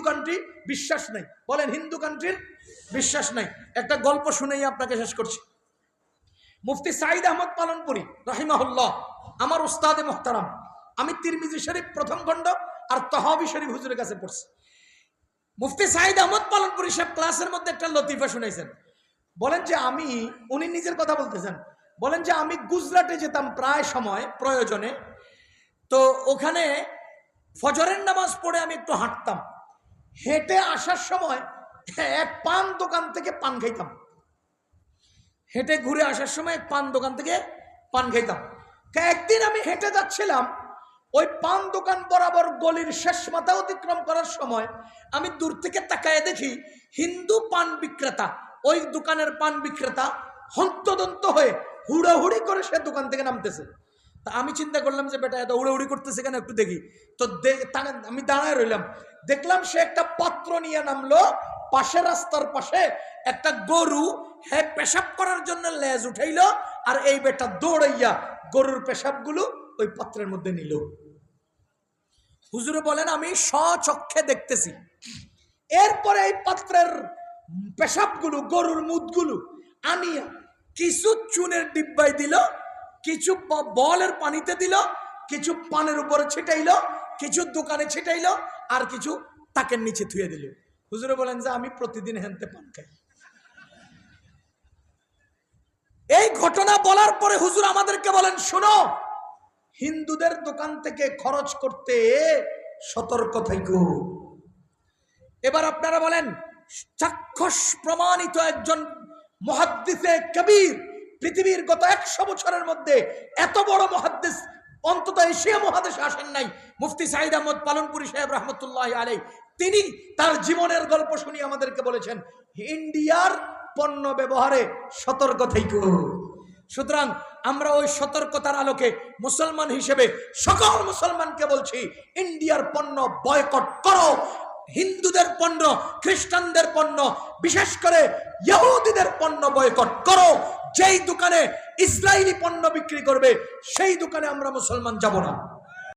Country, বিশ্বাস নাই। বলেন হিন্দু কান্ট্রির বিশ্বাস নাই। একটা গল্প শুনেই আপনাকে শেষ করছি। মুফতি সাঈদ আহমদ পালনপুরি রাহিমাহুল্লাহ আমার উস্তাদে মুহতারাম। আমি তিরমিজি শরীফ প্রথম খণ্ড আর তাহাবি শরীফ হুজুরের কাছে পড়ছি। মুফতি সাঈদ আহমদ পালনপুরি সাহেব ক্লাসের মধ্যে একটা লতিফা শুনাইছেন। বলেন যে উনি নিজের কথা বলতেছেন, বলেন যে আমি গুজরাটে যেতাম প্রায় সময় প্রয়োজনে। তো ওখানে ফজরের নামাজ পড়ে আমি একটু হাঁটতাম। হেঁটে আসার সময় এক পান দোকান থেকে পান খাইতাম। হেঁটে ঘুরে আসার সময় পান দোকান থেকে পান খাইতাম। একদিন আমি হেঁটে যাচ্ছিলাম, ওই পান দোকান বরাবর গলির শেষ মাথা অতিক্রম করার সময় আমি দূর থেকে তাকায় দেখি হিন্দু পান বিক্রেতা, ওই দোকানের পান বিক্রেতা হন্তদন্ত হয়ে হুড়াহুড়ি করে সে দোকান থেকে নামতেছে। তা আমি চিন্তা করলাম যে বেটা এত হুড়াহুড়ি করতেছে কেন, একটু দেখি। তো আমি দাঁড়ায় রইলাম, দেখলাম সে একটা পাত্র নিয়ে নামলো। পাশে রাস্তার পাশে একটা গরু পেশাব করার জন্য লেজ উঠাইলো, আর এই বেটা দৌড়াইয়া গরুর পেশাবগুলো ওই পাত্রের মধ্যে নিল। হুজুরে বলেন আমি স্বচক্ষে দেখতেছি। এরপরে এই পাত্রের পেশাবগুলো, গরুর মুদগুলো আনিয়া কিছু চুনের ডিব্বাই দিল, কিছু বলের পানিতে দিল, কিছু পানের উপরে ছিটাইলো, কিছু দোকানে ছিটাইলো, আর কিছু তাকের নিচে থুয়ে দিল। হুজুরে বলেন যে আমি প্রতিদিন হেনতে পান খাই। এই ঘটনা বলার পরে হুজুর আমাদেরকে বলেন, শোনো, হিন্দুদের দোকান থেকে খরচ করতে সতর্ক থাকো। এবার আপনারা বলেন, চাক্ষুষ প্রমাণিত একজন মুহাদ্দিসে কবির, পৃথিবীর গত 100 বছরের মধ্যে এত বড় মুহাদ্দিস অন্তত এশিয়া মহাদেশে আসেন নাই, মুফতি সাঈদ আহমদ পালনপুরি সাহেব রহমতুল্লাহ আলাইহি। তিনি তার জীবনের গল্প শুনিয়ে আমাদেরকে বলেছেন ইন্ডিয়ার পণ্য ব্যবহারে সতর্ক থাকো। সুতরাং আমরা ওই সতর্কতার আলোকে মুসলমান হিসেবে সকল মুসলমানকে বলছি, ইন্ডিয়ার পণ্য বয়কট করো। হিন্দুদের পণ্য, খ্রিস্টানদের পণ্য, বিশেষ করে ইহুদিদের পণ্য বয়কট করো। যেই দোকানে ইসরায়েলি পণ্য বিক্রি করবে সেই দোকানে আমরা মুসলমান যাব না।